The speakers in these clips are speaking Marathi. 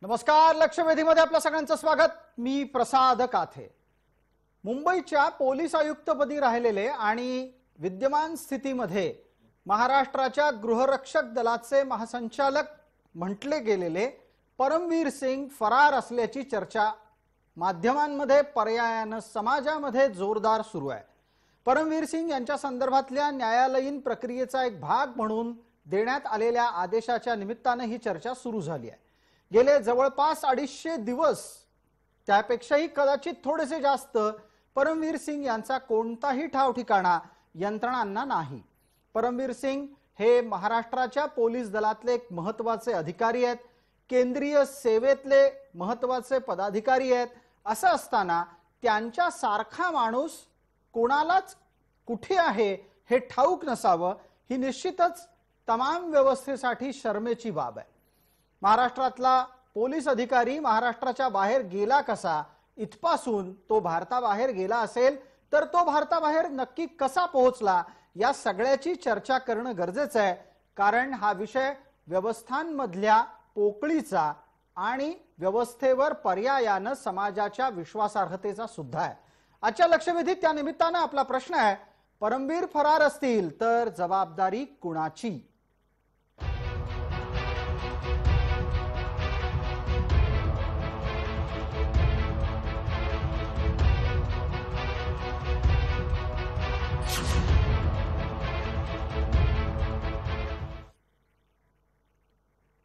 नमस्कार, लक्षवेधीमध्ये आपल्या सगळ्यांचं स्वागत। मी प्रसाद काथे। मुंबईच्या पोलीस आयुक्तपदी राहिलेले आणि विद्यमान स्थितीमध्ये महाराष्ट्राच्या गृहरक्षक दलाचे महासंचालक म्हटले गेलेले परमवीर सिंग फरार असल्याची चर्चा माध्यमांमध्ये पर्यायाने समाजामध्ये जोरदार सुरू आहे। परमवीर सिंग यांच्या संदर्भातल्या न्यायालयीन प्रक्रियेचा एक भाग म्हणून देण्यात आलेल्या आदेशाच्या निमित्ताने ही चर्चा सुरू झाली आहे। गेले जवळपास 250 दिवस, त्यापेक्षाही कदाचित थोडेसे जास्त, परमवीर सिंग यांचा कोणताही ठाव ठिकाणा यंत्रणांना नाही। परमवीर सिंग हे महाराष्ट्राच्या पोलीस दलातले एक महत्त्वाचे अधिकारी आहेत, केंद्रीय सेवेतले महत्त्वाचे पदाधिकारी आहेत। असं असताना त्यांच्या सारखा माणूस कोणालाच कुठे आहे हे ठाऊक नसावं, ही निश्चितच तमाम व्यवस्थेसाठी शर्मेची बाब आहे। महाराष्ट्रातला पोलीस अधिकारी महाराष्ट्राच्या बाहेर गेला कसा, इथपासून तो भारताबाहेर गेला असेल तर तो भारताबाहेर नक्की कसा पोहोचला, या सगळ्याची चर्चा करणं गरजेचं आहे। कारण हा विषय व्यवस्थांमधल्या पोकळीचा आणि व्यवस्थेवर पर्यायाने समाजाच्या विश्वासार्हतेचा सुद्धा आहे। आजच्या लक्षवेधीत त्या निमित्ताने आपला प्रश्न आहे, परमवीर फरार असतील तर जबाबदारी कुणाची?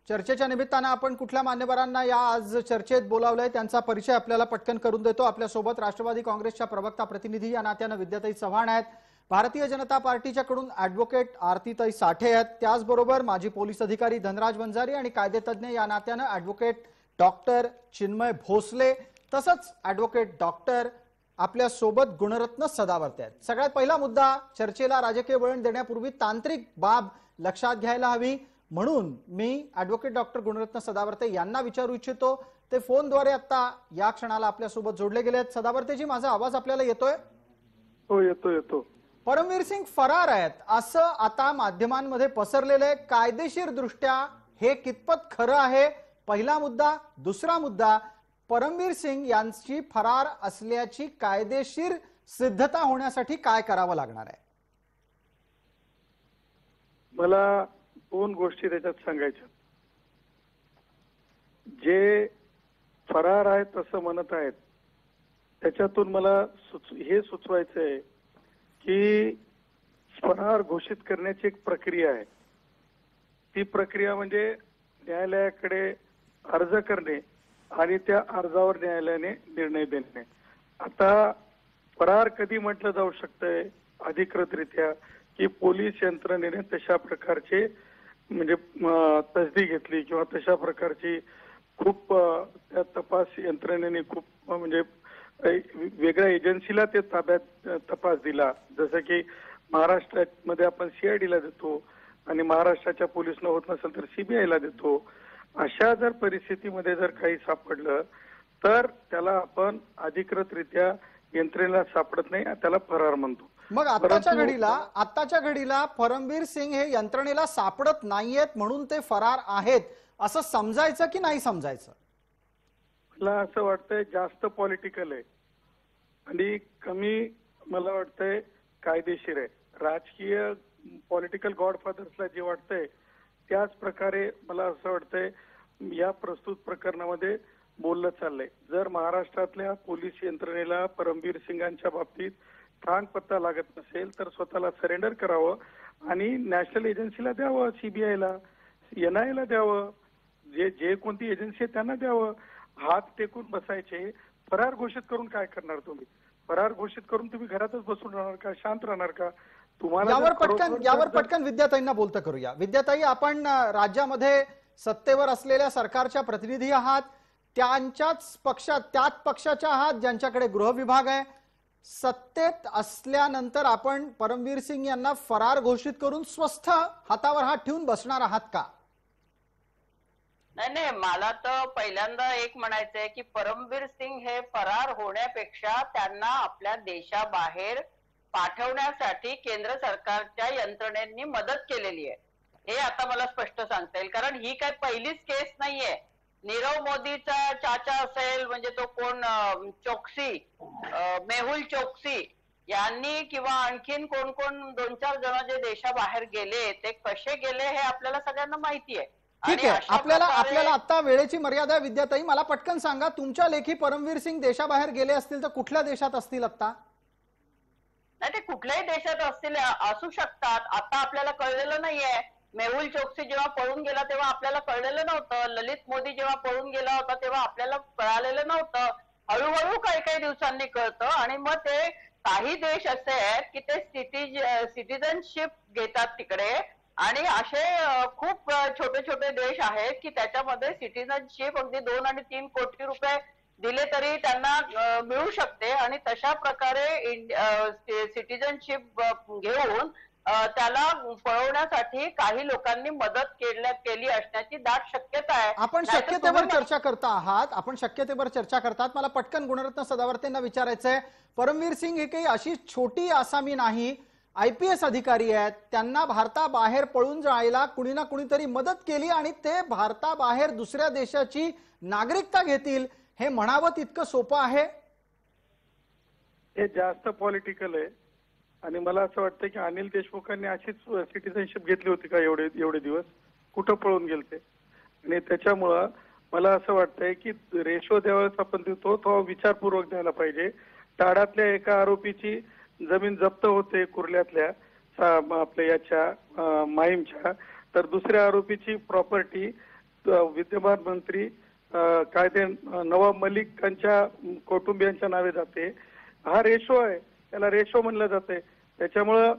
चर्चेच्या निमित्ताने आपण कुठल्या मान्यवरांना या आज चर्चेत बोलावलंय त्यांचा परिचय आपल्याला पटकन करून देतो। आपल्या सोबत राष्ट्रवादी काँग्रेसच्या प्रवक्ता प्रतिनिधी या नात्याने विद्याताई चव्हाण आहेत, भारतीय जनता पार्टीच्या कडून ॲडव्होकेट आरतीताई साठे आहेत, त्याचबरोबर माजी पोलीस अधिकारी धनराज वंजारी आणि कायदेतज्ञ या नात्याने ॲडव्होकेट डॉक्टर चिन्मय भोसले, तसंच ॲडव्होकेट डॉक्टर आपल्या सोबत गुणरत्न सदावर्ते आहेत। सगळ्यात पहिला मुद्दा, चर्चेला राजकीय वळण देण्यापूर्वी तांत्रिक बाब लक्षात घ्यायला हवी, म्हणून मी ॲडव्होकेट डॉक्टर गुणरत्न सदावर्ते यांना विचारू इच्छितो। ते फोनद्वारे आता या क्षणाला आपल्या सोबत जोडले गेले आहेत। सदावर्तेजी, माझा आवाज आपल्याला येतोय? हो, येतो। परमवीर सिंग फरार आहेत असं आता माध्यमांमध्ये पसरलेलं आहे, कायदेशीर दृष्ट्या हे कितपत खरं आहे? पहिला मुद्दा। दुसरा मुद्दा, परमवीर सिंग यांची फरार असल्याची कायदेशीर सिद्धता होण्यासाठी काय करावं लागणार आहे? मला दोन गोष्टी त्याच्यात सांगायच्या। जे फरार आहेत असं म्हणत आहेत त्याच्यातून मला हे सुचवायचंय की फरार घोषित करण्याची एक प्रक्रिया आहे। ती प्रक्रिया म्हणजे न्यायालयाकडे अर्ज करणे आणि त्या अर्जावर न्यायालयाने निर्णय देणे। आता फरार कधी म्हटलं जाऊ शकतंय अधिकृतरित्या की पोलीस यंत्रणेने तशा प्रकारचे म्हणजे तसदी घेतली किंवा तशा प्रकारची खूप त्या तपास यंत्रणेने खूप म्हणजे वेगळ्या एजन्सीला ते ताब्यात तपास दिला, जसं की महाराष्ट्रामध्ये आपण सीआयडीला देतो आणि महाराष्ट्राच्या पोलिसला होत नसेल तर सीबीआयला देतो। अशा जर परिस्थितीमध्ये जर काही सापडलं तर त्याला आपण अधिकृतरित्या यंत्रणेला सापडत नाही, त्याला फरार म्हणतो। मग आत्ताच्या घडीला परमवीर सिंग हे यंत्रणेला सापडत नाहीयेत म्हणून ते फरार आहेत असं समजायचं की नाही समजायचं? मला असं वाटतंय जास्त पॉलिटिकल आहे आणि कमी मला वाटतंय कायदेशीर आहे। राजकीय पॉलिटिकल गॉडफादर्सला जे वाटतंय त्याच प्रकारे मला असं वाटतंय या प्रस्तुत प्रकरणामध्ये बोललं चाललंय। जर महाराष्ट्रातल्या पोलीस यंत्रणेला परमवीर सिंगांच्या बाबतीत ठाण पत्ता लागत नसेल तर स्वतःला सरेंडर करावं आणि नॅशनल एजन्सीला द्यावं, सीबीआयला, एनआयला द्यावं, जे कोणती एजन्सी आहे त्यांना द्यावं। हात टेकून बसायचे। फरार घोषित करून काय करणार तुम्ही? फरार घोषित करून तुम्ही घरातच बसून राहणार का, शांत राहणार का? तुम्हाला यावर पटकन विद्याताईंना बोलतं करूया। विद्याताई, आपण राज्यामध्ये सत्तेवर असलेल्या सरकारच्या प्रतिनिधी आहात, त्याच पक्षाच्या आहात ज्यांच्याकडे गृह विभाग आहे। सत्तेत असल्यानंतर आपण परमवीर सिंग यांना फरार घोषित करून स्वस्थ हातावर हात ठेवून बसणार आहात का? नाही, मला तर पहिल्यांदा एक म्हणायचंय की परमवीर सिंग हे फरार होण्यापेक्षा त्यांना आपल्या देशाबाहेर पाठवण्यासाठी केंद्र सरकारच्या यंत्रणेंनी मदत केलेली आहे, हे आता मला स्पष्ट सांगता येईल। कारण ही काय पहिलीच केस नाहीये, नीरव मोदीचा चाचा असेल म्हणजे तो कोण चोक्सी, मेहुल चोक्सी यांनी किंवा आणखीन कोण कोण 2-4 जण जे देशाबाहेर गेले ते कसे गेले हे आपल्याला सगळ्यांना माहिती आहे. ठीक आणि आहे, अशा आपल्याला प्रकारे आता वेळेची मर्यादा आहे. विद्याताई, मला पटकन सांगा, तुमच्या लेखी परमवीर सिंग देशाबाहेर गेले असतील तर कुठल्या देशात असतील आता? नाही, ते कुठल्याही देशात असतील, असू शकतात. आता आपल्याला कळलेलं नाहीये. मेहुल चोक्सी जेव्हा पळून गेला तेव्हा आपल्याला कळलेलं नव्हतं. ललित मोदी जेव्हा पळून गेला होता तेव्हा आपल्याला कळालेलं नव्हतं. हळूहळू काही काही दिवसांनी कळतं आणि मग ते काही देश असे आहेत की ते सिटिझनशिप घेतात तिकडे आणि असे खूप छोटे छोटे देश आहेत की त्याच्यामध्ये सिटिझनशिप अगदी 2 आणि 3 कोटी रुपये दिले तरी त्यांना मिळू शकते आणि तशा प्रकारे सिटिझनशिप घेऊन त्याला पळवण्यासाठी काही लोकांनी मदत केली असण्याची दाट शक्यता आहे. आपण नाहीतर शक्यतेवर तुम्ही चर्चा करता आहात, आपण शक्यतेवर चर्चा करतात. मला पटकन गुणरत्न सदावर्तेंना विचारायचंय, परमवीर सिंग हे काही अशी छोटी आसामी नाही, IPS अधिकारी आहेत. त्यांना भारताबाहेर पळून जायला कुणी ना कुणीतरी मदत केली आणि ते भारताबाहेर दुसऱ्या देशाची नागरिकता घेतील हे म्हणावं तितकं सोपं आहे? हे जास्त पॉलिटिकल आहे आणि मला असं वाटतं की अनिल देशमुखांनी अशीच सिटिझनशिप घेतली होती का एवढे दिवस? कुठं पळून गेलते? आणि त्याच्यामुळं मला असं वाटतंय की रेशो ज्यावेळेस आपण देतो तो विचारपूर्वक द्यायला पाहिजे. टाडातल्या एका आरोपीची जमीन जप्त होते कुर्ल्यातल्या आपल्या याच्या माहीमच्या, तर दुसऱ्या आरोपीची प्रॉपर्टी विद्यमान मंत्री काय ते नवाब मलिकांच्या कुटुंबियांच्या नावे जाते. हा रेशो आहे, त्याला रेशो म्हणलं जाते. त्याच्यामुळं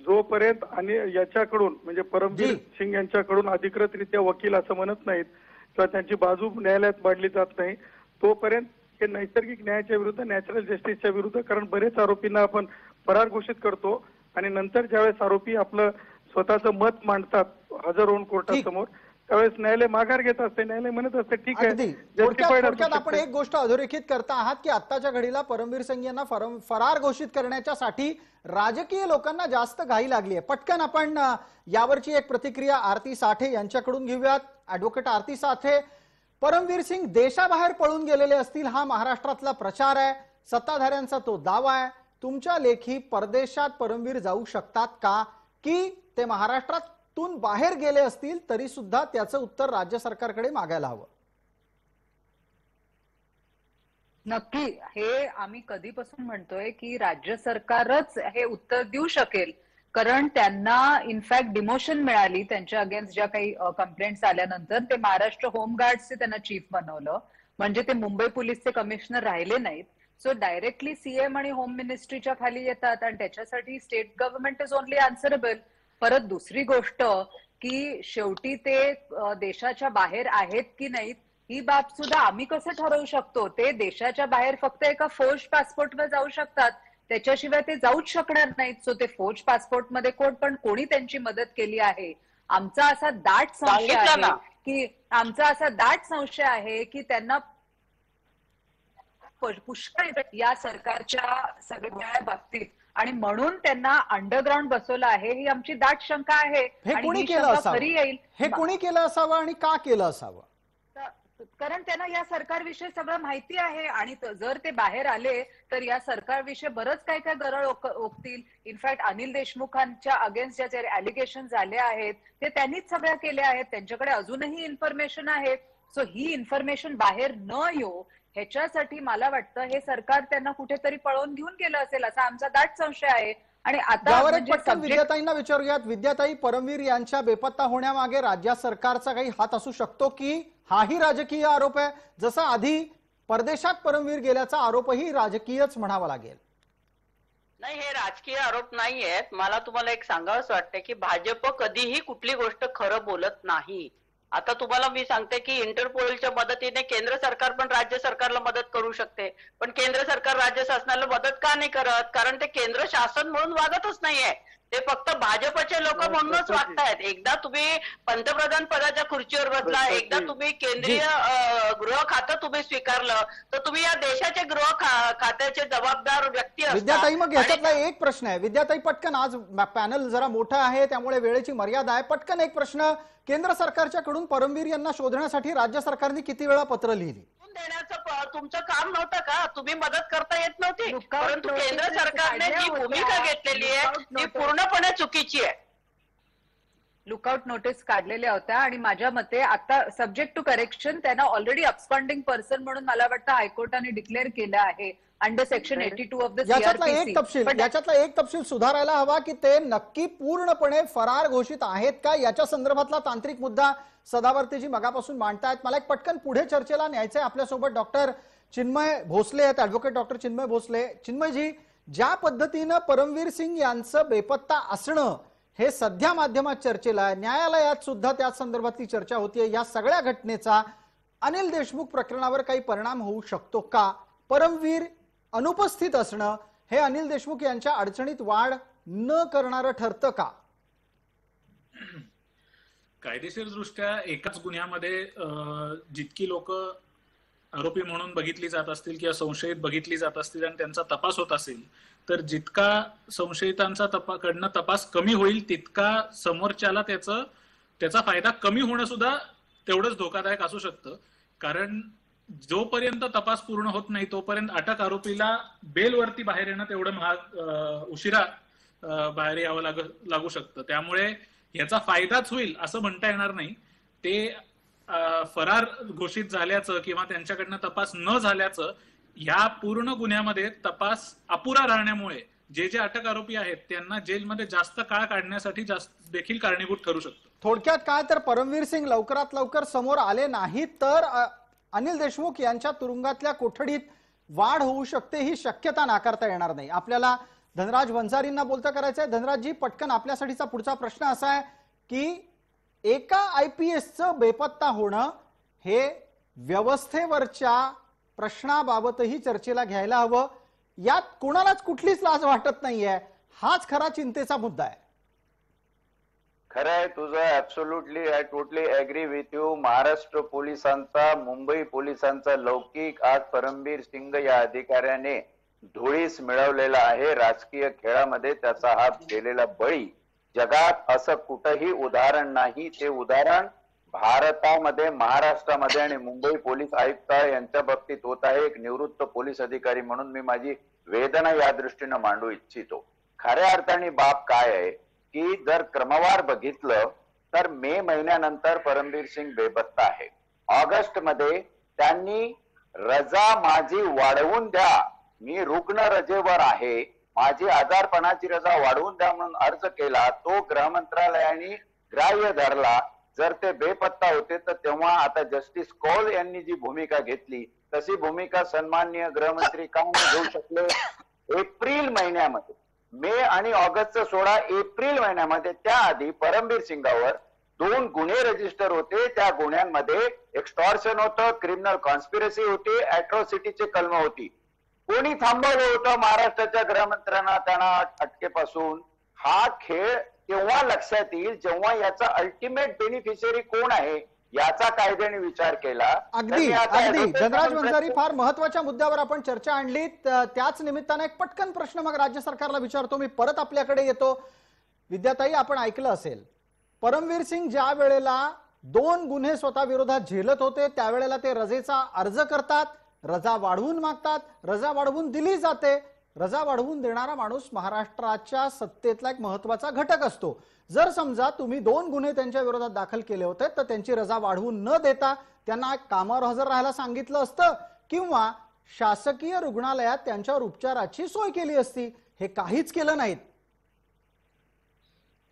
जोपर्यंत आणि याच्याकडून म्हणजे परमवीर सिंग यांच्याकडून अधिकृतरित्या वकील असं म्हणत नाहीत किंवा त्यांची बाजू न्यायालयात मांडली जात नाही तोपर्यंत हे नैसर्गिक न्यायाच्या विरुद्ध, नॅचरल जस्टिसच्या विरुद्ध, कारण बरेच आरोपींना आपण फरार घोषित करतो आणि नंतर ज्यावेळेस आरोपी आपलं स्वतःचं मत मांडतात हजर होऊन कोर्टासमोर त्यावेळेस न्यायालय माघार घेत असते. न्यायालय म्हणत असते ठीक आहे. थोडक्यात आपण एक गोष्ट अधोरेखित करता आहात की आत्ताच्या घडीला परमवीर सिंग यांना फरार घोषित करण्याच्यासाठी राजकीय लोकांना जास्त घाई लागली आहे. पटकन आपण यावरची एक प्रतिक्रिया आरती साठे यांच्याकडून घेऊयात. ऍडव्होकेट आरती साठे, परमवीर सिंग देशाबाहेर पळून गेलेले असतील हा महाराष्ट्रातला प्रचार आहे, सत्ताधाऱ्यांचा तो दावा आहे. तुमच्या लेखी परदेशात परमवीर जाऊ शकतात का, की ते महाराष्ट्रातून बाहेर गेले असतील तरी सुद्धा त्याचं उत्तर राज्य सरकारकडे मागायला हवं? नक्की, हे आम्ही कधीपासून म्हणतोय की राज्य सरकारच हे उत्तर देऊ शकेल, कारण त्यांना इनफॅक्ट डिमोशन मिळाली त्यांच्या अगेन्स्ट ज्या काही कंप्लेंट्स आल्यानंतर. ते महाराष्ट्र होमगार्डचे त्यांना चीफ बनवलं, म्हणजे ते मुंबई पोलीसचे कमिशनर राहिले नाहीत. सो डायरेक्टली सीएम आणि होम मिनिस्ट्रीच्या खाली येतात आणि त्याच्यासाठी state government is only answerable. परत दुसरी गोष्ट की शेवटी ते देशाच्या बाहेर आहेत की नाहीत ही बाब सुद्धा आम्ही कसं ठरवू शकतो? ते देशाच्या बाहेर फक्त एका फोर्ज पासपोर्टवर जाऊ शकतात, त्याच्याशिवाय ते जाऊच शकणार नाहीत. सो ते फोर्ज पासपोर्ट मध्ये कोणी त्यांची मदत केली आहे? आमचा असा दाट संशय आहे की त्यांना पुष्कळ या सरकारच्या सगळ्या बाबतीत आणि म्हणून त्यांना अंडरग्राऊंड बसवलं आहे ही आमची दाट शंका आहे. हे कोणी केलं असावं? येईल हे कोणी केलं असावं आणि का केलं असावं? कारण त्यांना या सरकारविषयी सगळं माहिती आहे आणि जर ते बाहेर आले तर या सरकारविषयी बरंच काय काय गरळ ओकतील. इनफॅक्ट अनिल देशमुखांच्या अगेन्स्ट ज्या ऍलिगेशन झाले आहेत ते त्यांनीच सगळ्या केल्या आहेत, त्यांच्याकडे अजूनही इन्फॉर्मेशन आहे. सो ही इन्फॉर्मेशन बाहेर न येऊ ह्याच्यासाठी मला वाटतं हे सरकार त्यांना कुठेतरी पळवून घेऊन गेलं असेल असा आमचा दाट संशय आहे. आणि आता विद्याताईंना विचारूयात. विद्याताई, परमवीर यांच्या बेपत्ता होण्यामागे राज्य सरकारचा काही हात असू शकतो की हाही राजकीय आरोप आहे? जसा आधी परदेशात परमवीर गेल्याचा आरोपही राजकीयच म्हणावा लागेल. नाही, हे राजकीय आरोप नाही आहेत. मला तुम्हाला एक सांगावंच वाटतं की भाजप कधीही कुठली गोष्ट खरं बोलत नाही. आता तुम्हाला मी सांगते की इंटरपोलच्या मदतीने केंद्र सरकार पण राज्य सरकारला मदत करू शकते, पण केंद्र सरकार राज्य शासनाला मदत का नाही करत? कारण ते केंद्र शासन म्हणून वागतच नाहीये. ते फक्त भाजपचे लोक म्हणूनच वागतायत. एकदा तुम्ही पंतप्रधान पदाच्या खुर्चीवर बसला, एकदा तुम्ही केंद्रीय गृह खातं तुम्ही स्वीकारलं, तर तुम्ही या देशाचे गृह खात्याचे जबाबदार व्यक्ती असता. विद्याताई, मग याच्यातला एक प्रश्न आहे विद्याताई, पटकन, आज पॅनल जरा मोठा आहे त्यामुळे वेळेची मर्यादा आहे, पटकन एक प्रश्न. केंद्र सरकारच्या कडून परमवीर यांना शोधण्यासाठी राज्य सरकारने किती वेळा पत्र लिहिली? देण्याचं तुमचं काम नव्हतं का? तुम्ही मदत करता येत नव्हती, परंतु केंद्र सरकारने जी भूमिका घेतलेली आहे ती पूर्णपणे चुकीची आहे. लुकआउट नोटीस काढलेल्या होत्या आणि माझ्या मते आता सब्जेक्ट टू करेक्शन त्यांना ऑलरेडी अपस्कॉन्डिंग पर्सन म्हणून मला वाटतं हायकोर्टाने डिक्लेअर केलं आहे अंडर सेक्शन 82 ऑफ द याच्यातला एक तपशील सुधारायला हवा की ते नक्की पूर्णपणे फरार घोषित आहेत का, याच्या संदर्भातला तांत्रिक मुद्दा सदावर्तीजी मगापासून मांडतायत. मला एक पटकन पुढे चर्चेला न्यायचंय. आपल्यासोबत डॉक्टर चिन्मय भोसले आहेत, ऍडव्होकेट डॉक्टर चिन्मय भोसले. चिन्मयजी, ज्या पद्धतीनं परमवीर सिंग यांचं बेपत्ता असणं हे सध्या माध्यमात चर्चेला आहे, न्यायालयात सुद्धा त्या संदर्भातली चर्चा होतीये, या सगळ्या घटनेचा अनिल देशमुख प्रकरणावर काही परिणाम होऊ शकतो का? परमवीर अनुपस्थित असणं हे अनिल देशमुख यांच्या अडचणीत वाढ न करणारं ठरतं का? कायदेशीर दृष्ट्या एकाच गुन्ह्यामध्ये जितकी लोक आरोपी म्हणून बघितली जात असतील किंवा संशयित बघितली जात असतील आणि त्यांचा तपास होत असेल, तर जितका संशयितांचा कडनं तपास कमी होईल तितका समोरच्याला त्याचा फायदा कमी होणं सुद्धा तेवढंच धोकादायक असू शकतं. कारण जोपर्यंत तपास पूर्ण होत नाही तोपर्यंत अटक आरोपीला बेलवरती बाहेर येणं तेवढं उशिरा बाहेर यावं लागू शकतं. त्यामुळे याचा फायदाच होईल असं म्हणता येणार नाही. ते फरार घोषित झाल्याचं किंवा त्यांच्याकडनं तपास न झाल्याचं ह्या पूर्ण गुन्ह्यामध्ये तपास अपुरा राहण्यामुळे जे अटक आरोपी आहेत त्यांना जेलमध्ये जास्त काळ काढण्यासाठी देखील कारणीभूत ठरू शकतं. थोडक्यात काय, तर परमवीर सिंग लवकरात लवकर समोर आले नाही तर अनिल देशमुख यांच्या तुरुंगातल्या कोठडीत वाढ होऊ शकते, ही शक्यता नाकारता येणार नाही. आपल्याला धनराज वंजारींना बोलता करायचंय. धनराजजी, पटकन आपल्यासाठीचा पुढचा प्रश्न असा आहे की एका IPSचं बेपत्ता होणं हे व्यवस्थेवरच्या प्रश्नाबाबतही चर्चेला घ्यायला हवं. यात कोणालाच कुठलीच लाज वाटत नाहीये, हाच खरा चिंतेचा मुद्दा आहे. खरं आहे तुझं, absolutely, I totally agree with you. Maharashtra पोलिसांचा, मुंबई पोलिसांचा लौकिक आज परमवीर सिंग या अधिकाऱ्याने धुळीस मिळवलेला आहे. राजकीय खेळामध्ये त्याचा हा गेलेला बळी जगात असं कुठंही उदाहरण नाही. ते उदाहरण भारतामध्ये, महाराष्ट्रामध्ये आणि मुंबई पोलीस आयुक्त यांच्या बाबतीत होत आहे. एक निवृत्त पोलीस अधिकारी म्हणून मी माझी वेदना या दृष्टीनं मांडू इच्छितो. खऱ्या अर्थाने बाब काय आहे की जर क्रमवार बघितलं तर मे महिन्यानंतर परमवीर सिंग बेपत्ता आहे. ऑगस्ट मध्ये त्यांनी रजा माझी वाढवून द्या, मी रुग्ण रजेवर आहे, माझी आजारपणाची रजा वाढवून द्या म्हणून अर्ज केला. तो गृह मंत्रालयाने ग्राह्य धरला. जर ते बेपत्ता होते तर तेव्हा आता जस्टिस कौल यांनी जी भूमिका घेतली तशी भूमिका सन्माननीय गृहमंत्री का नाही घेऊ शकले? एप्रिल महिन्यामध्ये, मे आणि ऑगस्टचा सोडा, एप्रिल महिन्यामध्ये त्याआधी परमवीर सिंगावर 2 गुन्हे रजिस्टर होते. त्या गुन्ह्यांमध्ये एक्स्टॉर्शन होतं, क्रिमिनल कॉन्स्पिरसी होती, अॅट्रॉसिटीचे कलम होती. कोणी थांबवलं होतं? महाराष्ट्राच्या गृहमंत्र्यांना त्यांना अटकेपासून. हा खेळ तेव्हा लक्षात येईल जेव्हा याचा अल्टिमेट बेनिफिशियरी कोण आहे याचा कायद्याने विचार केला. अगदी धनराज वंजारी, फार महत्वाच्या मुद्द्यावर आपण चर्चा आणली. त्याच निमित्ताने एक पटकन प्रश्न मग राज्य सरकारला विचारतो. मी परत आपल्याकडे येतो. विद्याताई, आपण ऐकलं असेल परमवीर सिंग ज्या वेळेला 2 गुन्हे स्वतः विरोधात झेलत होते त्यावेळेला ते रजेचा अर्ज करतात, रजा वाढवून मागतात, रजा वाढवून दिली जाते. रजा वाढवून देणारा माणूस महाराष्ट्राच्या सत्तेतला एक महत्वाचा घटक असतो. जर समजा तुम्ही 2 गुन्हे त्यांच्या विरोधात दाखल केले होते तर त्यांची रजा वाढवून न देता त्यांना कामावर हजर राहायला सांगितलं असतं किंवा शासकीय रुग्णालयात त्यांच्यावर उपचाराची सोय केली असती. हे काहीच केलं नाहीत.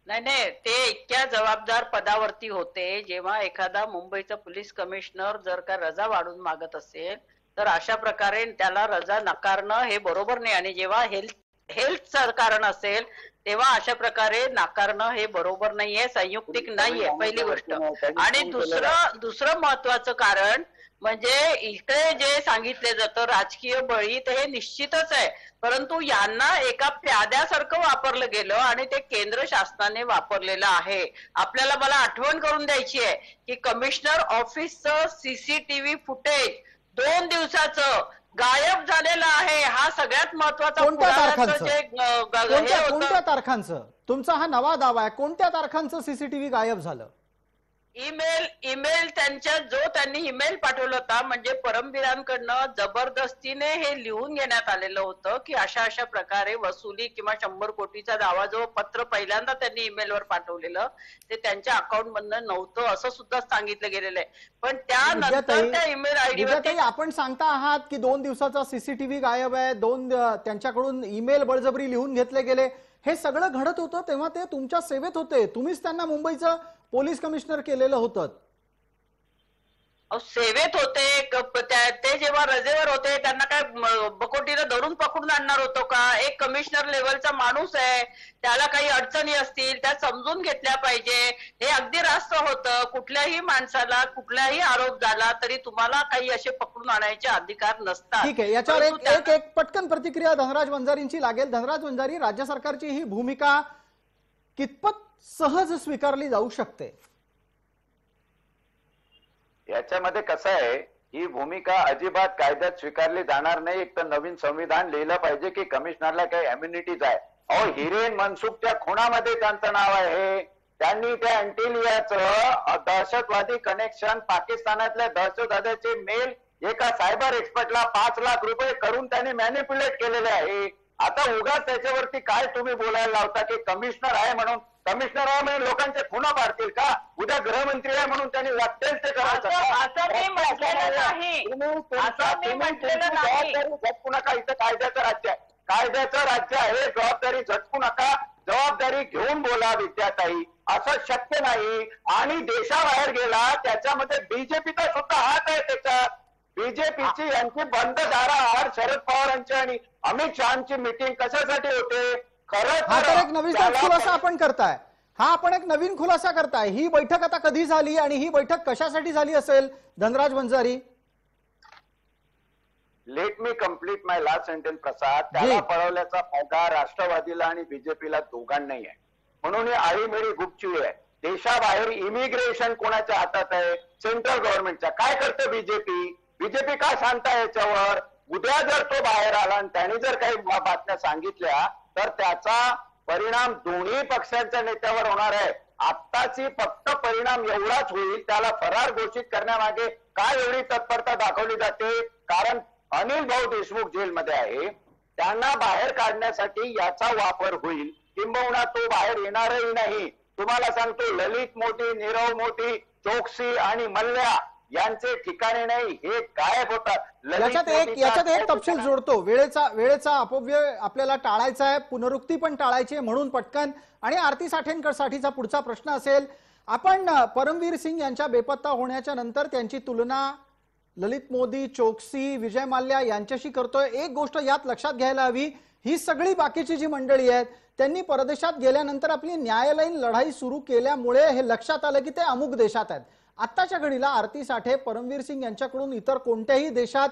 नाही, ते इतक्या जबाबदार पदावरती होते. जेव्हा एखादा मुंबईचा पोलीस कमिशनर जर का रजा वाढवून मागत असेल तर अशा प्रकारे त्याला रजा नकारणं हे बरोबर नाही. आणि जेव्हा हेल्थचं कारण असेल तेव्हा अशा प्रकारे नाकारणं हे बरोबर नाहीये, संयुक्तिक नाहीये, पहिली गोष्ट. आणि दुसरं महत्वाचं कारण म्हणजे इकडे जे सांगितले जातं राजकीय बळी तर हे निश्चितच आहे, परंतु यांना एका प्याद्यासारखं वापरलं गेलं आणि ते केंद्र शासनाने वापरलेलं आहे. आपल्याला मला आठवण करून द्यायची आहे की कमिशनर ऑफिसचं सीसीटीव्ही फुटेज 2 दिवसाचं गायब झालेलं आहे. हा सगळ्यात महत्वाचा कोणत्या तारखांचं? जे कोणत्या तारखांचं? तुमचा हा नवा दावा आहे, कोणत्या तारखांचं सीसीटीव्ही गायब झालं? ईमेल त्यांनी ईमेल पाठवला होता, म्हणजे परमवीरांकडनं जबरदस्तीने हे लिहून घेण्यात आलेलं होतं की अशा अशा प्रकारे वसुली किंवा 100 कोटीचा दावा, जो पत्र पहिल्यांदा त्यांनी ईमेलवर पाठवलेलं ते त्यांच्या अकाउंट मधनं नव्हतं असं सुद्धा सांगितलं गेलेलं आहे. पण त्यानंतर त्या ईमेल आयडीवर आपण सांगता आहात की 2 दिवसाचा सीसीटीव्ही गायब आहे, त्यांच्याकडून ईमेल बळजबरी लिहून घेतले गेले, हे सगळं घडत होतं तेव्हा ते तुमच्या सेवेत होते, तुम्हीच त्यांना मुंबईचं पोलीस कमिशनर केलेलं होतं. सेवेत होते ते, जेव्हा रजेवर होते त्यांना काय बकोटीनं धरून पकडून आणणार होतो का? एक कमिशनर लेवलचा माणूस आहे, त्याला काही अडचणी असतील त्या समजून घेतल्या पाहिजे. हे अगदी रास्त होतं. कुठल्याही माणसाला कुठलाही आरोप झाला तरी तुम्हाला काही असे पकडून आणायचे अधिकार नसतात. ठीक आहे, याच्यावर एक पटकन प्रतिक्रिया धनराज वंजारींची लागेल. धनराज वंजारी, राज्य सरकारची ही भूमिका कितपत सहज स्वीकारली जाऊ शकते? याच्यामध्ये कसं आहे, ही भूमिका अजिबात कायद्यात स्वीकारली जाणार नाही. एक तर नवीन संविधान लिहिलं पाहिजे की कमिशनरला काही इम्युनिटीज आहे. अहो, हिरेन मनसुखच्या खुनामध्ये त्यांचं नाव आहे. त्यांनी त्या अँटिलियाचं दहशतवादी कनेक्शन, पाकिस्तानातल्या दहशतवाद्याचे मेल एका सायबर एक्सपर्टला 5 लाख रुपये करून त्यांनी मॅनिप्युलेट केलेले आहे. आता उगाच त्याच्यावरती काय तुम्ही बोलायला लावता की कमिशनर आहे म्हणून लोकांचे खुना पाडतील का? उद्या गृहमंत्री आहे म्हणून त्यांनी वाटेल ते करायचं. झटकू नका. इथं कायद्याचं राज्य आहे, कायद्याचं राज्य आहे. जबाबदारी झटकू नका, जबाबदारी घेऊन बोला विद्याताई. असं शक्य नाही. आणि देशाबाहेर गेला त्याच्यामध्ये बीजेपीचा सुद्धा हात आहे त्याच्यात. बीजेपीची यांची बंद दाराआड शरद पवारांची आणि अमित शहाची मीटिंग कशासाठी होते? हा तर एक नवीन खुलासा आपण करताय. आपण एक नवीन खुलासा करताय. ही बैठक आता कधी झाली आणि ही बैठक कशासाठी झाली असेल Dhanraj Vanjari? Let me complete my last sentence Prasad. त्याला पळवल्याचा फायदा राष्ट्रवादीला आणि बीजेपीला दोघांनाही आहे. म्हणून ही आळीमेळी गुपचूप आहे. देशाबाहेर इमिग्रेशन कोणाच्या हातात आहे? सेंट्रल गव्हर्नमेंटच्या. काय करते बीजेपी? बीजेपी काय सांगता याच्यावर? उद्या जर तो बाहेर आला आणि त्याने जर काही बातम्या सांगितल्या तर त्याचा परिणाम दोन्ही पक्षांच्या नेत्यावर होणार आहे. आत्ताची फक्त परिणाम एवढाच होईल, त्याला फरार घोषित करण्यामागे काय एवढी तत्परता दाखवली जाते? कारण अनिल भाऊ देशमुख जेलमध्ये आहे, त्यांना बाहेर काढण्यासाठी याचा वापर होईल. किंबहुना तो बाहेर येणारही नाही. तुम्हाला सांगतो, ललित मोदी, नीरव मोदी, चोक्सी आणि मल्ल्या यांचे ठिकाणे नाही, हे गायब होतात. याच्यात एक तपशील जोडतो. वेळेचा अपव्यय आपल्याला टाळायचा आहे, पुनरुक्ती पण टाळायची आहे, म्हणून पटकन. आणि आरती साठेंकरसाठीचा पुढचा प्रश्न असेल, आपण परमवीर सिंग यांच्या बेपत्ता होण्याच्या नंतर त्यांची तुलना ललित मोदी, चोक्सी, विजय माल्या यांच्याशी करतोय. एक गोष्ट यात लक्षात घ्यायला हवी, ही सगळी बाकीची जी मंडळी आहेत त्यांनी परदेशात गेल्यानंतर आपली न्यायालयीन लढाई सुरू केल्यामुळे हे लक्षात आलं की ते अमुक देशात आहेत. आत्ताच्या घडीला आरती साठे, परमवीर सिंग यांच्याकडून इतर कोणत्याही देशात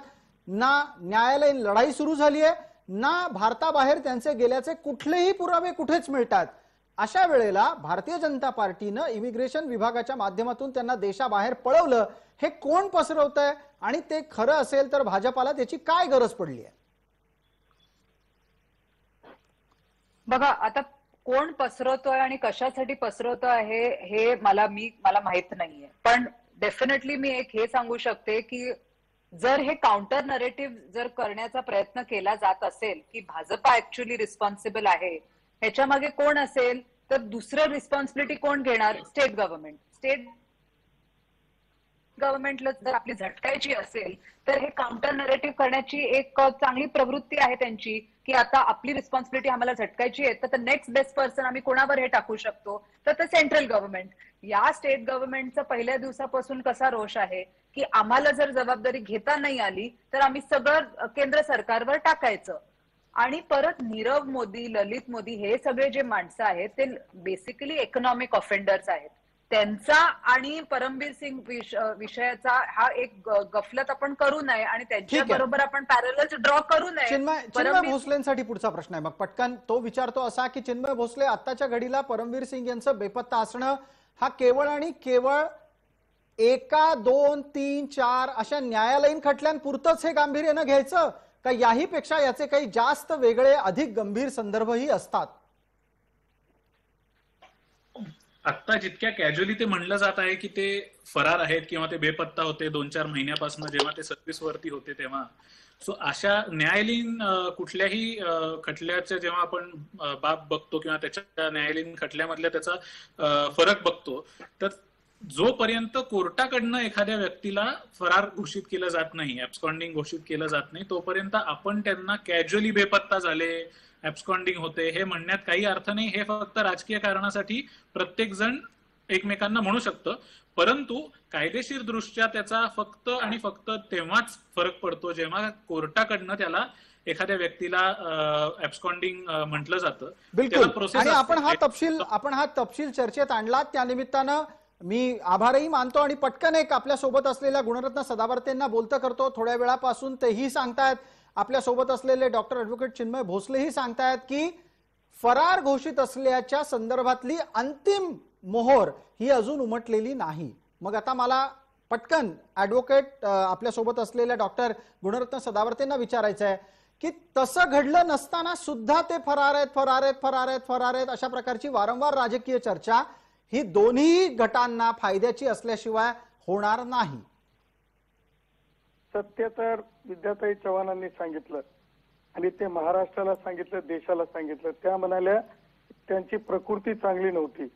ना न्यायालयीन लढाई सुरू झाली आहे, ना भारताबाहेर त्यांचे गेल्याचे कुठलेही पुरावे कुठेच मिळतात. अशा वेळेला भारतीय जनता पार्टीनं इमिग्रेशन विभागाच्या माध्यमातून त्यांना देशाबाहेर पळवलं. हे कोण पसरवतंय आणि ते खरं असेल तर भाजपाला त्याची काय गरज पडली आहे? बघा, आता कोण पसरवतोय आणि कशासाठी पसरवतोय हे मला माहित नाहीये. पण डेफिनेटली मी एक हे सांगू शकते की जर हे काउंटर नरेटिव्ह जर करण्याचा प्रयत्न केला जात असेल की भाजपा ऍक्च्युअली रिस्पॉन्सिबल आहे, ह्याच्या मागे कोण असेल तर दुसरं रिस्पॉन्सिबिलिटी कोण घेणार? State government. स्टेट गव्हर्नमेंटला जर आपली झटकायची असेल तर हे काउंटर नरेटिव्ह करण्याची एक चांगली प्रवृत्ती आहे त्यांची की आता आपली रिस्पॉन्सिबिलिटी आम्हाला झटकायची आहे तर नेक्स्ट बेस्ट पर्सन आम्ही कोणावर हे टाकू शकतो तर ते सेंट्रल गव्हर्नमेंट. या स्टेट गव्हर्नमेंटचा पहिल्या दिवसापासून कसा रोष आहे की आम्हाला जर जबाबदारी घेता नाही आली तर आम्ही सगळं केंद्र सरकारवर टाकायचं. आणि परत नीरव मोदी, ललित मोदी हे सगळे जे माणसं आहेत ते बेसिकली इकॉनॉमिक ऑफेंडर्स आहेत. त्यांचा आणि परमबीर सिंग विषयाचा हा एक गफलत आपण करू नये आणि त्यांच्या बरोबर आपण पॅरलल्स ड्रॉ करू नये. चिन्मय भोसलेंसाठी पुढचा प्रश्न आहे. मग पटकन तो विचारतो असा की चिन्मय भोसले आत्ताच्या घडीला परमबीर सिंग यांचं बेपत्ता असणं हा केवळ आणि केवळ 1, 2, 3, 4 अशा न्यायालयीन खटल्यांपुरतच हे गांभीर्यानं घ्यायचं का याही पेक्षा याचे काही जास्त वेगळे अधिक गंभीर संदर्भही असतात? आता जितक्या कॅज्युअली ते म्हणलं जात आहे की ते फरार आहेत किंवा ते बेपत्ता होते 2-4 महिन्यापासून जेव्हा ते सर्व्हिसवरती होते तेव्हा, सो अशा न्यायालयीन कुठल्याही खटल्याचे जेव्हा आपण बाब बघतो किंवा त्याच्या न्यायालयीन खटल्यामधल्या त्याचा फरक बघतो, तर जोपर्यंत कोर्टाकडनं एखाद्या व्यक्तीला फरार घोषित केलं जात नाही, ऍब्स्कॉन्डिंग घोषित केलं जात नाही, तोपर्यंत आपण त्यांना कॅज्युअली बेपत्ता झाले, ऍब्स्कॉन्डिंग होते हे म्हणण्यात काही अर्थ नाही. हे फक्त राजकीय कारणासाठी प्रत्येक जण एकमेकांना म्हणू शकतं, परंतु कायदेशीर दृष्ट्या त्याचा फक्त आणि फक्त तेव्हाच फरक पडतो जेव्हा कोर्टाकडनं त्याला एखाद्या व्यक्तीला ऍब्स्कॉन्डिंग म्हटलं जातं. बिलकुल. आणि आपण हा तपशील चर्चेत आणला, त्या निमित्तानं मी आभारही मानतो आणि पटकन एक आपल्या सोबत असलेल्या गुणरत्न सदावर्तेंना बोलतं करतो. थोड्या वेळापासून तेही सांगतायत, आपल्या सोबत असलेले डॉक्टर ॲडव्होकेट चिन्मय भोसलेही सांगतायत की फरार घोषित असल्याच्या संदर्भातली अंतिम मोहर ही अजून उमटलेली नाही. मग आता मला पटकन ॲडव्होकेट आपल्या सोबत असलेल्या डॉक्टर गुणरत्न सदावर्तेंना विचारायचं आहे की तसं घडलं नसताना सुद्धा ते फरार आहेत अशा प्रकारची वारंवार राजकीय चर्चा ही दोन्ही गटांना फायद्याची असल्याशिवाय होणार नाही. सत्य तर विद्याताई चव्हाणांनी सांगितलं आणि ते महाराष्ट्राला सांगितलं, देशाला सांगितलं. त्या म्हणाल्या त्यांची प्रकृती चांगली नव्हती.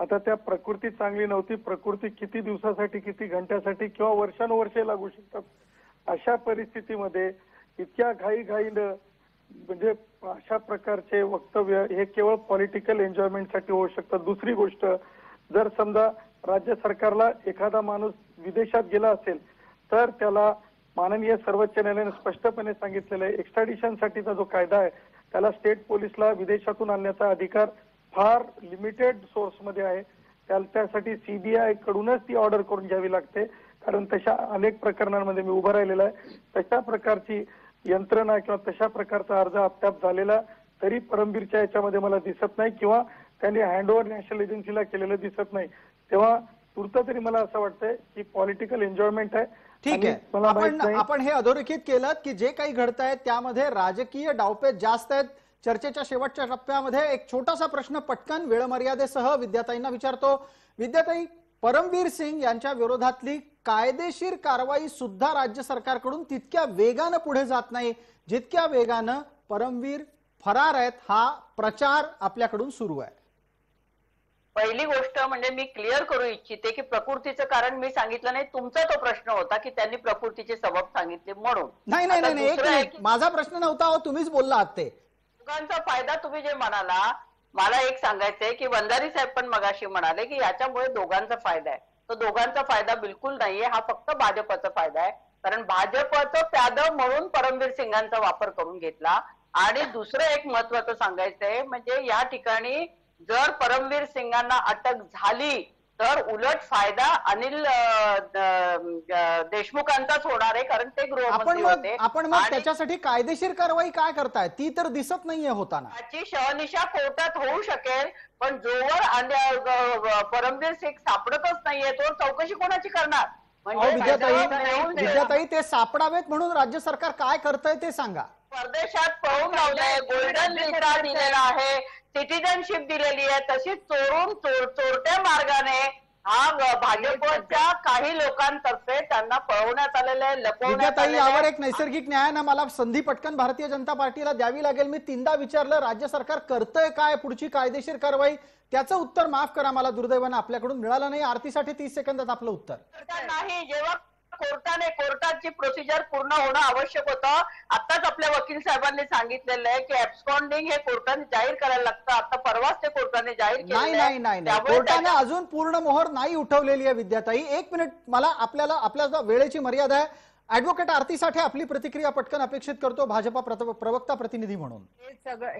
आता त्या प्रकृती चांगली नव्हती, प्रकृती किती दिवसासाठी, किती घंट्यासाठी किंवा वर्षानुवर्षे लागू शकतात. अशा परिस्थितीमध्ये इतक्या घाईघाईनं म्हणजे अशा प्रकारचे वक्तव्य हे केवळ पॉलिटिकल एन्जॉयमेंटसाठी होऊ शकतात. दुसरी गोष्ट, जर समजा राज्य सरकारला एखादा माणूस विदेशात गेला असेल तर त्याला माननीय सर्वोच्च न्यायालयाने स्पष्टपणे सांगितलेलं आहे, एक्स्ट्रॅडिशनसाठीचा जो कायदा आहे त्याला स्टेट पोलिसला विदेशातून आणण्याचा अधिकार फार लिमिटेड सोर्समध्ये आहे. त्यासाठी सीबीआय कडूनच ती ऑर्डर करून घ्यावी लागते, कारण तशा अनेक प्रकरणांमध्ये मी उभं राहिलेला आहे. तशा प्रकारची यंत्रणा किंवा तशा प्रकारचा अर्ज अद्याप झालेला तरी परमबीरच्या याच्यामध्ये मला दिसत नाही किंवा त्यांनी हँडओव्हर नॅशनल एजन्सीला केलेलं दिसत नाही. तेव्हा तूर्त तरी मला असं वाटतंय की पॉलिटिकल एन्जॉयमेंट आहे. ठीक आहे, आपण हे अधोरेखित केलं की जे काही घडतंय त्यामध्ये राजकीय डावपेच जास्त आहेत. चर्चेच्या शेवटच्या टप्प्यामध्ये एक छोटासा प्रश्न पटकन वेळमर्यादेसह विद्याताईंना विचारतो. विद्याताई, परमबीर सिंग यांच्या विरोधातली कायदेशीर कारवाई सुद्धा राज्य सरकारकडून तितक्या वेगानं पुढे जात नाही जितक्या वेगानं परमबीर फरार आहेत हा प्रचार आपल्याकडून सुरू आहे. पहिली गोष्ट म्हणजे मी क्लिअर करू इच्छिते की प्रकृतीचं कारण मी सांगितलं नाही, तुमचा तो प्रश्न होता की त्यांनी प्रकृतीचे सबब सांगितले म्हणून. नाही, एक मिनिट, माझा प्रश्न नव्हता हो, तुम्हीच बोलला आहात. ते दोघांचा फायदा तुम्ही जे म्हणाला, मला एक सांगायचंय की वंजारी साहेब पण मगाशी म्हणाले की याच्यामुळे दोघांचा फायदा आहे. तो दोघांचा फायदा बिलकुल नाहीये, हा फक्त भाजपचा फायदा आहे. कारण भाजपचं प्यादं म्हणून परमबीर सिंगांचा वापर करून घेतला. आणि दुसरं एक महत्वाचं सांगायचंय म्हणजे या ठिकाणी जर परमबीर सिंगांना अटक झाली तर उलट फायदा अनिल देशमुखांचाच होणार आहे, कारण ते गृहमंत्री होते. आपण मग त्याच्यासाठी कायदेशीर कारवाई काय करताय ती तर दिसत नाहीये होताना. त्याची शहनिशा कोर्टात होऊ शकेल, पण जोवर परमबीर सिंग सापडतच नाहीये तोवर चौकशी कोणाची करणार? विद्याताई, ते सापडावेत म्हणून राज्य सरकार काय करतंय ते सांगा. परदेशात पळून लावलंय, गोल्डन व्हिसा दिलेला आहे, सिटिझनशिप दिलेली आहे, तशीच चोरट्या मार्गाने हा भाजपच्या काही लोकांतर्फे त्यांना पळवण्यात आलेलं आहे, लपवण्यात आलेलं आहे. यावर एक नैसर्गिक न्यायानं मला संधी पटकन भारतीय जनता पार्टीला द्यावी लागेल. मी 3दा विचारलं राज्य सरकार करतंय काय पुढची कायदेशीर कारवाई, त्याचं उत्तर माफ करा मला दुर्दैवानं आपल्याकडून मिळालं नाही. आरतीसाठी 30 सेकंदात आपलं उत्तर. नाही, जेव्हा कोर्टाची प्रोसिजर पूर्ण होणं आवश्यक होतं. आताच आपल्या वकील साहेबांनी सांगितलेलं आहे की ॲब्स्कॉन्डिंग हे कोर्टाने जाहीर करायला लागतं. आता परवाच ते कोर्टाने जाहीर केलं नाही, कोर्टाने अजून पूर्ण मोहर नाही उठवलेली आहे. विद्याताई, एक मिनिट, मला आपल्या वेळेची मर्यादा आहे. ऍडव्होकेट आरतीसाठी आपली प्रतिक्रिया पटकन अपेक्षित करतो भाजपा प्रवक्ता प्रतिनिधी म्हणून. हे सगळं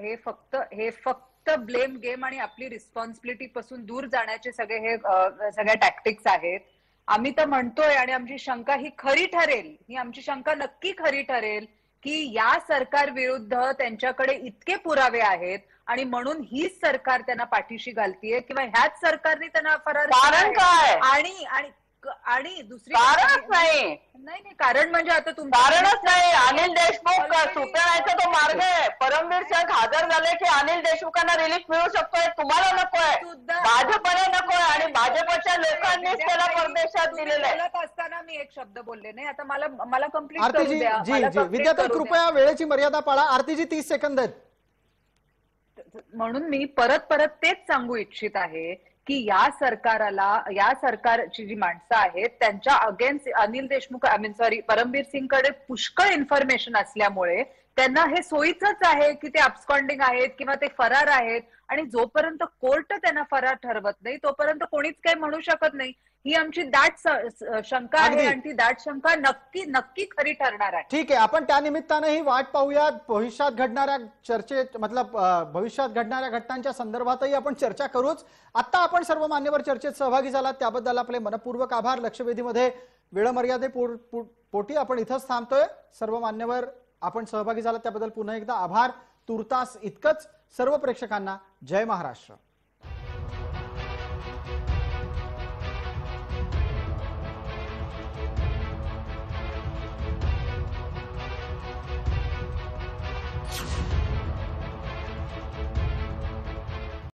हे फक्त फक्त ब्लेम गेम आणि आपली रिस्पॉन्सिबिलिटी पासून दूर जाण्याचे सगळे हे सगळ्या टॅक्टिक्स आहेत. आम्ही तर म्हणतोय आणि आमची शंका ही खरी ठरेल, ही आमची शंका नक्की खरी ठरेल की या सरकार विरुद्ध त्यांच्याकडे इतके पुरावे आहेत आणि म्हणून हीच सरकार त्यांना पाठीशी घालतीये किंवा ह्याच सरकारने त्यांना फरार कारण काय? आणि दुसरी कारणच नाही. नाही कारण म्हणजे आता कारणच नाही. अनिल देशमुख सुटण्याचा तो मार्ग आहे. परमवीर सिंग हजर झाले की अनिल देशमुखांना रिलीफ मिळू शकतोय. तुम्हाला नकोय, भाजपला नकोय आणि भाजपच्या लोकांनीच त्याला परदेशात दिलेलं आहे. बोलत असताना मी एक शब्द बोलले नाही. आता मला कम्प्लीट करू आरतीजी द्या. जी जी विद्याताई कृपया वेळेची मर्यादा पाळा. आरतीजी 30 सेकंद आहेत. म्हणून मी परत तेच सांगू इच्छित आहे की या सरकारची जी माणसं आहेत त्यांच्या अगेन्स्ट अनिल देशमुख परमवीर सिंगकडे पुष्कळ इन्फॉर्मेशन असल्यामुळे त्यांना हे सोयीचंच आहे की ते अब्स्कॉन्डिंग आहेत किंवा ते फरार आहेत आणि जोपर्यंत कोर्ट त्यांना फरार ठरवत नाही तोपर्यंत कोणीच काही म्हणू शकत नाही. ही आमची दाट शंका आहे आणि ती दाट शंका नक्की खरी ठरणार आहे. ठीक आहे, आपण त्या निमित्तानेही वाट पाहूया. भविष्यात घडणाऱ्या भविष्यात घडणाऱ्या घटनांच्या संदर्भातही आपण चर्चा करूच. आता आपण सर्व मान्यवर चर्चेत सहभागी झालात त्याबद्दल आपले मनपूर्वक आभार. लक्षवेधीमध्ये वेळमर्यादेपोटी आपण इथंच थांबतोय. सर्व मान्यवर आपण सहभागी झालात त्याबद्दल पुन्हा एकदा आभार. तुर्तास इतकंच. सर्व प्रेक्षकांना जय महाराष्ट्र.